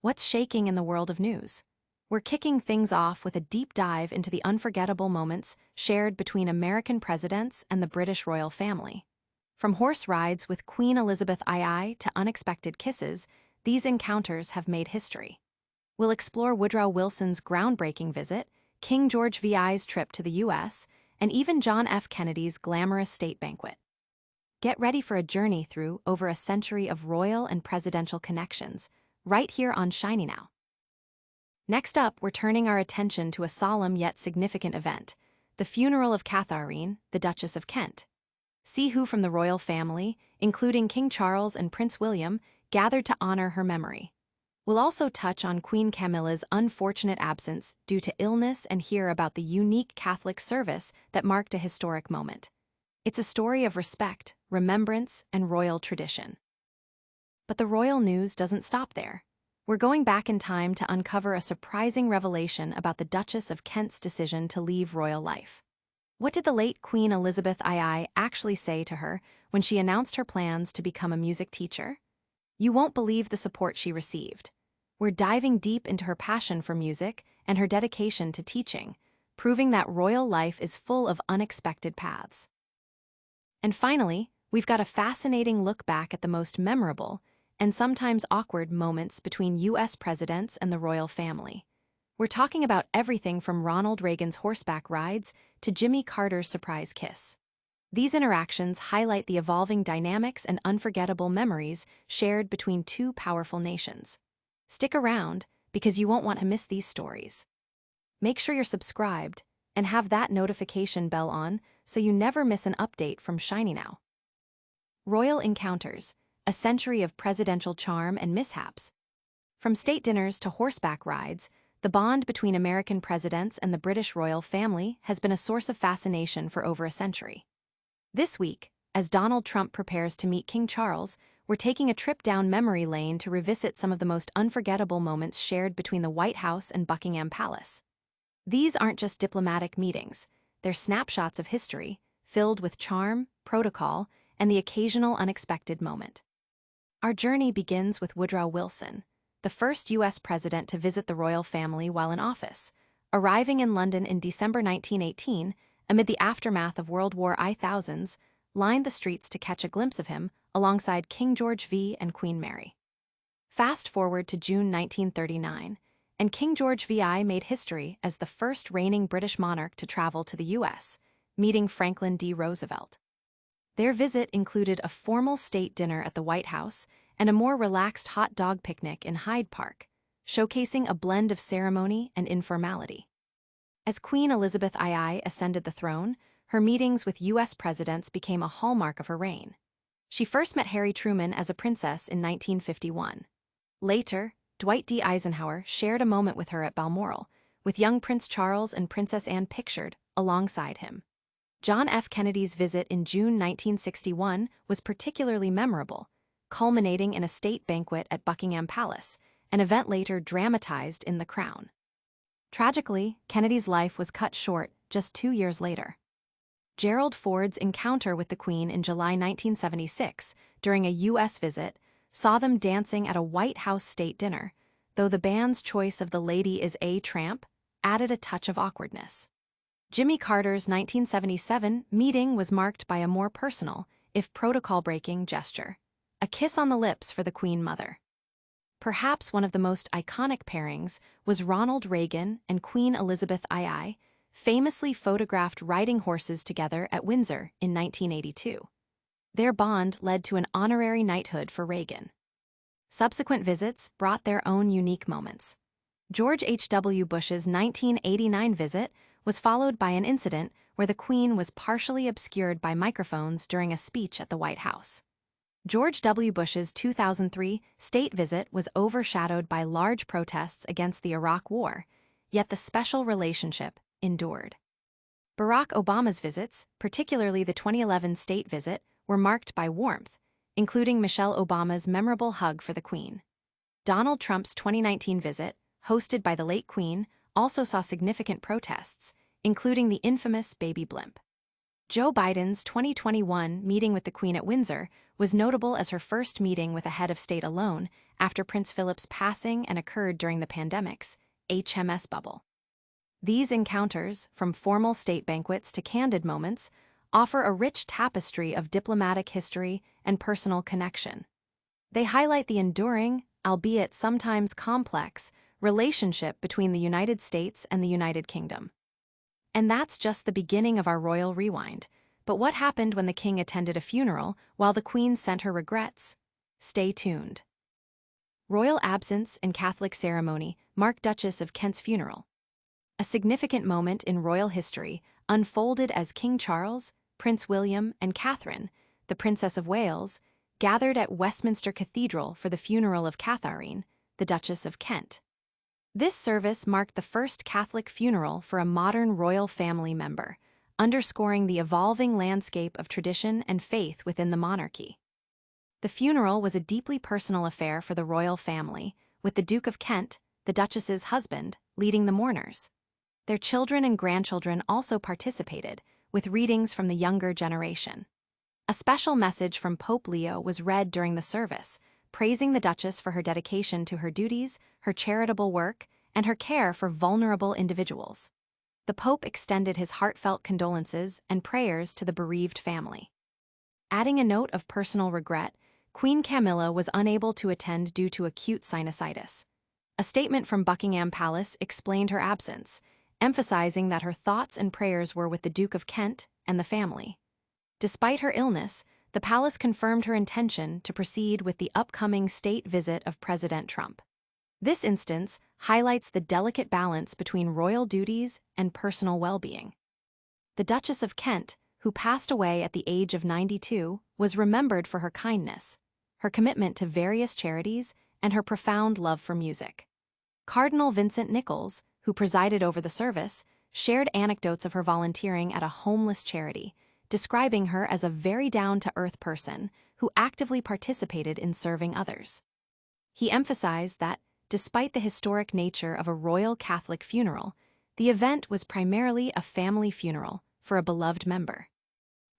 What's shaking in the world of news? We're kicking things off with a deep dive into the unforgettable moments shared between American presidents and the British royal family. From horse rides with Queen Elizabeth II to unexpected kisses, these encounters have made history. We'll explore Woodrow Wilson's groundbreaking visit, King George VI's trip to the US, and even John F. Kennedy's glamorous state banquet. Get ready for a journey through over a century of royal and presidential connections, right here on ShinyNow. Next up, we're turning our attention to a solemn yet significant event, the funeral of Katharine, the Duchess of Kent. See who from the royal family, including King Charles and Prince William, gathered to honor her memory. We'll also touch on Queen Camilla's unfortunate absence due to illness and hear about the unique Catholic service that marked a historic moment. It's a story of respect, remembrance, and royal tradition. But the royal news doesn't stop there. We're going back in time to uncover a surprising revelation about the Duchess of Kent's decision to leave royal life. What did the late Queen Elizabeth II actually say to her when she announced her plans to become a music teacher? You won't believe the support she received. We're diving deep into her passion for music and her dedication to teaching, proving that royal life is full of unexpected paths. And finally, we've got a fascinating look back at the most memorable and sometimes awkward moments between U.S. presidents and the royal family. We're talking about everything from Ronald Reagan's horseback rides to Jimmy Carter's surprise kiss. These interactions highlight the evolving dynamics and unforgettable memories shared between two powerful nations. Stick around, because you won't want to miss these stories. Make sure you're subscribed and have that notification bell on so you never miss an update from ShinyNow. Royal Encounters, a century of presidential charm and mishaps. From state dinners to horseback rides, the bond between American presidents and the British royal family has been a source of fascination for over a century. This week, as Donald Trump prepares to meet King Charles, we're taking a trip down memory lane to revisit some of the most unforgettable moments shared between the White House and Buckingham Palace. These aren't just diplomatic meetings, they're snapshots of history, filled with charm, protocol, and the occasional unexpected moment. Our journey begins with Woodrow Wilson, the first U.S. president to visit the royal family while in office, arriving in London in December 1918 amid the aftermath of World War I. Thousands lined the streets to catch a glimpse of him alongside King George V and Queen Mary. Fast forward to June 1939, and King George VI made history as the first reigning British monarch to travel to the U.S., meeting Franklin D. Roosevelt. Their visit included a formal state dinner at the White House and a more relaxed hot dog picnic in Hyde Park, showcasing a blend of ceremony and informality. As Queen Elizabeth II ascended the throne, her meetings with U.S. presidents became a hallmark of her reign. She first met Harry Truman as a princess in 1951. Later, Dwight D. Eisenhower shared a moment with her at Balmoral, with young Prince Charles and Princess Anne pictured alongside him. John F. Kennedy's visit in June 1961 was particularly memorable, culminating in a state banquet at Buckingham Palace, an event later dramatized in The Crown. Tragically, Kennedy's life was cut short just 2 years later. Gerald Ford's encounter with the Queen in July 1976, during a U.S. visit, saw them dancing at a White House state dinner, though the band's choice of "The Lady Is a Tramp" added a touch of awkwardness. Jimmy Carter's 1977 meeting was marked by a more personal, if protocol-breaking, gesture, a kiss on the lips for the Queen Mother. Perhaps one of the most iconic pairings was Ronald Reagan and Queen Elizabeth II, famously photographed riding horses together at Windsor in 1982. Their bond led to an honorary knighthood for Reagan. Subsequent visits brought their own unique moments. George H.W. Bush's 1989 visit was followed by an incident where the Queen was partially obscured by microphones during a speech at the White House. George W. Bush's 2003 state visit was overshadowed by large protests against the Iraq War, yet the special relationship endured. Barack Obama's visits, particularly the 2011 state visit, were marked by warmth, including Michelle Obama's memorable hug for the Queen. Donald Trump's 2019 visit, hosted by the late Queen, also saw significant protests, including the infamous baby blimp. Joe Biden's 2021 meeting with the Queen at Windsor was notable as her first meeting with a head of state alone after Prince Philip's passing and occurred during the pandemic's HMS bubble. These encounters, from formal state banquets to candid moments, offer a rich tapestry of diplomatic history and personal connection. They highlight the enduring, albeit sometimes complex, relationship between the United States and the United Kingdom. And that's just the beginning of our royal rewind. But what happened when the king attended a funeral while the queen sent her regrets? Stay tuned. Royal absence in Catholic ceremony marked Duchess of Kent's funeral. A significant moment in royal history unfolded as King Charles, Prince William, and Katharine, the Princess of Wales, gathered at Westminster Cathedral for the funeral of Katharine, the Duchess of Kent. This service marked the first Catholic funeral for a modern royal family member, underscoring the evolving landscape of tradition and faith within the monarchy. The funeral was a deeply personal affair for the royal family, with the Duke of Kent, the Duchess's husband, leading the mourners. Their children and grandchildren also participated, with readings from the younger generation. A special message from Pope Leo was read during the service, praising the Duchess for her dedication to her duties, her charitable work, and her care for vulnerable individuals. The Pope extended his heartfelt condolences and prayers to the bereaved family. Adding a note of personal regret, Queen Camilla was unable to attend due to acute sinusitis. A statement from Buckingham Palace explained her absence, emphasizing that her thoughts and prayers were with the Duke of Kent and the family. Despite her illness, the palace confirmed her intention to proceed with the upcoming state visit of President Trump. This instance highlights the delicate balance between royal duties and personal well-being. The Duchess of Kent, who passed away at the age of 92, was remembered for her kindness, her commitment to various charities, and her profound love for music. Cardinal Vincent Nichols, who presided over the service, shared anecdotes of her volunteering at a homeless charity, describing her as a very down-to-earth person who actively participated in serving others. He emphasized that, despite the historic nature of a royal Catholic funeral, the event was primarily a family funeral for a beloved member.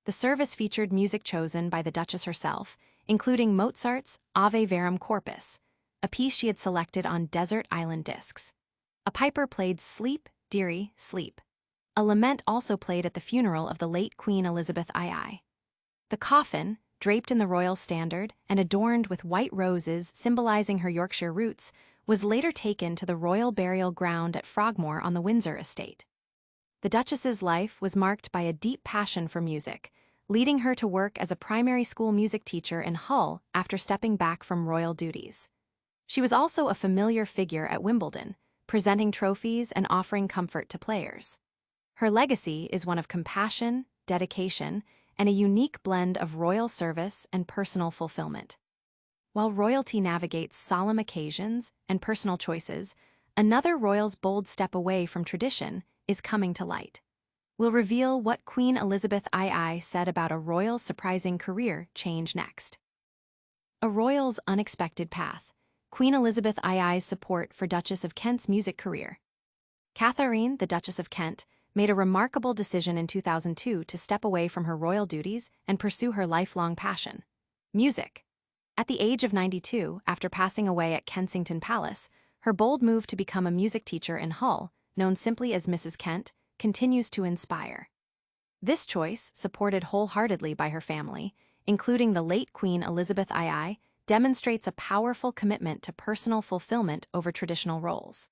The service featured music chosen by the Duchess herself, including Mozart's Ave Verum Corpus, a piece she had selected on desert island discs. A piper played Sleep, Dearie, Sleep. A lament also played at the funeral of the late Queen Elizabeth II. The coffin, draped in the royal standard and adorned with white roses symbolizing her Yorkshire roots, was later taken to the royal burial ground at Frogmore on the Windsor estate. The Duchess's life was marked by a deep passion for music, leading her to work as a primary school music teacher in Hull after stepping back from royal duties. She was also a familiar figure at Wimbledon, presenting trophies and offering comfort to players. Her legacy is one of compassion, dedication, and a unique blend of royal service and personal fulfillment. While royalty navigates solemn occasions and personal choices, another royal's bold step away from tradition is coming to light. We'll reveal what Queen Elizabeth II said about a royal's surprising career change next. A royal's unexpected path. Queen Elizabeth II's support for Duchess of Kent's music career. Katharine, the Duchess of Kent, made a remarkable decision in 2002 to step away from her royal duties and pursue her lifelong passion: music. At the age of 92, after passing away at Kensington Palace, her bold move to become a music teacher in Hull, known simply as Mrs. Kent, continues to inspire. This choice, supported wholeheartedly by her family, including the late Queen Elizabeth II, demonstrates a powerful commitment to personal fulfillment over traditional roles.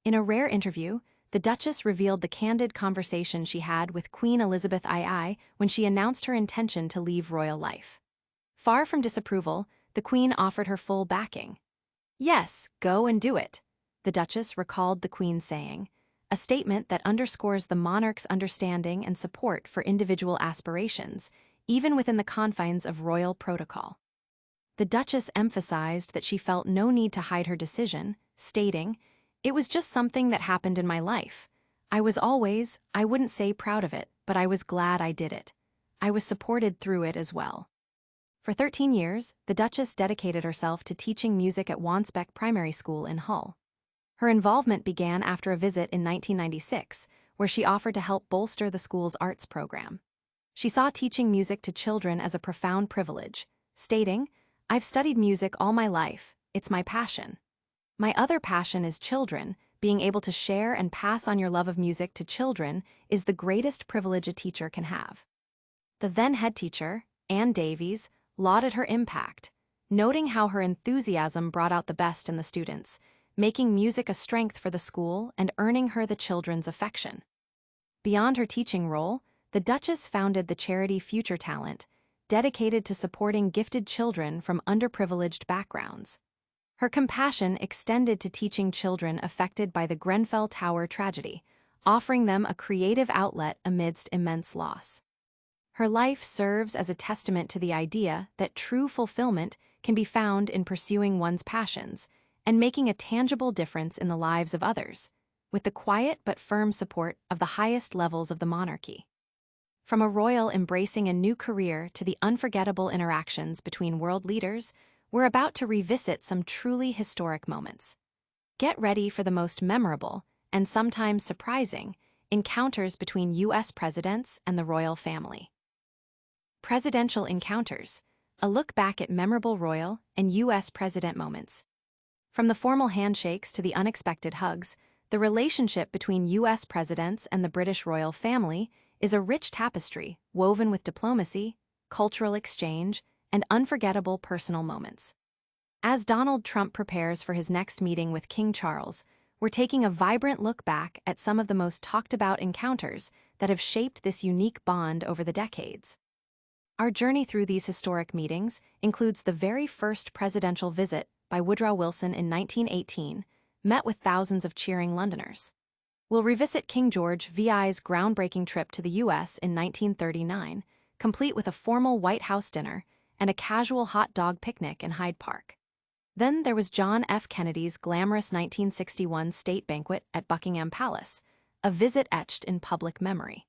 In a rare interview, the Duchess revealed the candid conversation she had with Queen Elizabeth II when she announced her intention to leave royal life. Far from disapproval, the Queen offered her full backing. "Yes, go and do it," the Duchess recalled the Queen saying, a statement that underscores the monarch's understanding and support for individual aspirations, even within the confines of royal protocol. The Duchess emphasized that she felt no need to hide her decision, stating, "It was just something that happened in my life. I wouldn't say proud of it, but I was glad I did it. I was supported through it as well." For 13 years, the Duchess dedicated herself to teaching music at Wansbeck Primary School in Hull. Her involvement began after a visit in 1996, where she offered to help bolster the school's arts program. She saw teaching music to children as a profound privilege, stating, "I've studied music all my life, it's my passion. My other passion is children. Being able to share and pass on your love of music to children is the greatest privilege a teacher can have." The then head teacher, Ann Davies, lauded her impact, noting how her enthusiasm brought out the best in the students, making music a strength for the school and earning her the children's affection. Beyond her teaching role, the Duchess founded the charity Future Talent, dedicated to supporting gifted children from underprivileged backgrounds. Her compassion extended to teaching children affected by the Grenfell Tower tragedy, offering them a creative outlet amidst immense loss. Her life serves as a testament to the idea that true fulfillment can be found in pursuing one's passions and making a tangible difference in the lives of others, with the quiet but firm support of the highest levels of the monarchy. From a royal embracing a new career to the unforgettable interactions between world leaders, we're about to revisit some truly historic moments. Get ready for the most memorable, and sometimes surprising, encounters between U.S. presidents and the royal family. Presidential encounters, a look back at memorable royal and U.S. president moments. From the formal handshakes to the unexpected hugs, the relationship between U.S. presidents and the British royal family is a rich tapestry woven with diplomacy, cultural exchange, and unforgettable personal moments. As Donald Trump prepares for his next meeting with King Charles, we're taking a vibrant look back at some of the most talked-about encounters that have shaped this unique bond over the decades. Our journey through these historic meetings includes the very first presidential visit by Woodrow Wilson in 1918, met with thousands of cheering Londoners. We'll revisit King George VI's groundbreaking trip to the U.S. in 1939, complete with a formal White House dinner and a casual hot dog picnic in Hyde Park. Then there was John F. Kennedy's glamorous 1961 state banquet at Buckingham Palace, a visit etched in public memory.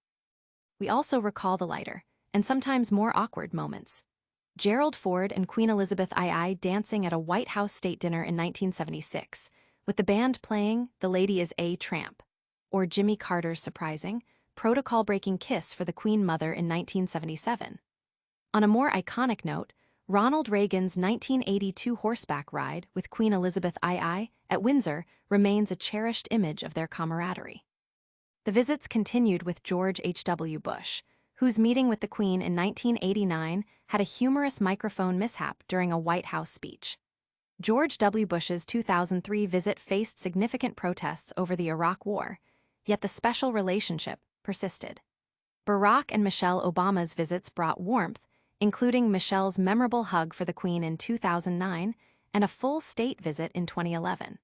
We also recall the lighter, and sometimes more awkward moments. Gerald Ford and Queen Elizabeth II dancing at a White House state dinner in 1976, with the band playing "The Lady is a Tramp," or Jimmy Carter's surprising, protocol-breaking kiss for the Queen Mother in 1977. On a more iconic note, Ronald Reagan's 1982 horseback ride with Queen Elizabeth II at Windsor remains a cherished image of their camaraderie. The visits continued with George H.W. Bush, whose meeting with the Queen in 1989 had a humorous microphone mishap during a White House speech. George W. Bush's 2003 visit faced significant protests over the Iraq War, yet the special relationship persisted. Barack and Michelle Obama's visits brought warmth, including Michelle's memorable hug for the Queen in 2009 and a full state visit in 2011.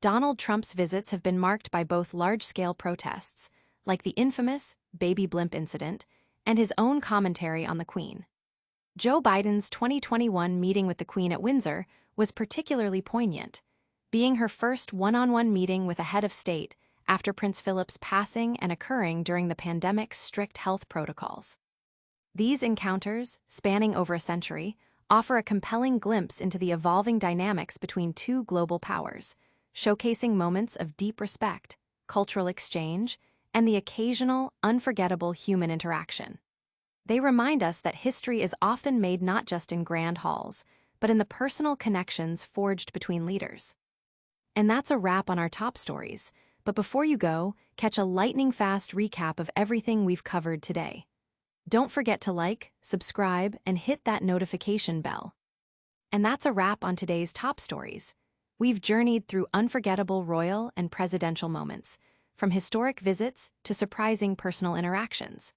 Donald Trump's visits have been marked by both large-scale protests, like the infamous baby blimp incident, and his own commentary on the Queen. Joe Biden's 2021 meeting with the Queen at Windsor was particularly poignant, being her first one-on-one meeting with a head of state after Prince Philip's passing and occurring during the pandemic's strict health protocols. These encounters, spanning over a century, offer a compelling glimpse into the evolving dynamics between two global powers, showcasing moments of deep respect, cultural exchange, and the occasional, unforgettable human interaction. They remind us that history is often made not just in grand halls, but in the personal connections forged between leaders. And that's a wrap on our top stories, but before you go, catch a lightning-fast recap of everything we've covered today. Don't forget to like, subscribe, and hit that notification bell. And that's a wrap on today's top stories. We've journeyed through unforgettable royal and presidential moments, from historic visits to surprising personal interactions.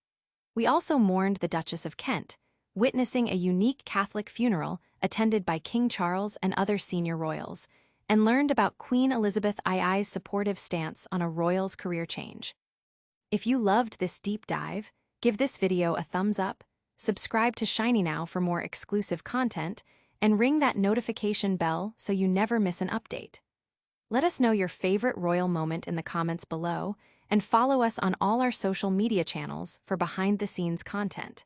We also mourned the Duchess of Kent, witnessing a unique Catholic funeral attended by King Charles and other senior royals, and learned about Queen Elizabeth II's supportive stance on a royal's career change. If you loved this deep dive, give this video a thumbs up, subscribe to ShinyNow for more exclusive content, and ring that notification bell so you never miss an update. Let us know your favorite royal moment in the comments below, and follow us on all our social media channels for behind-the-scenes content.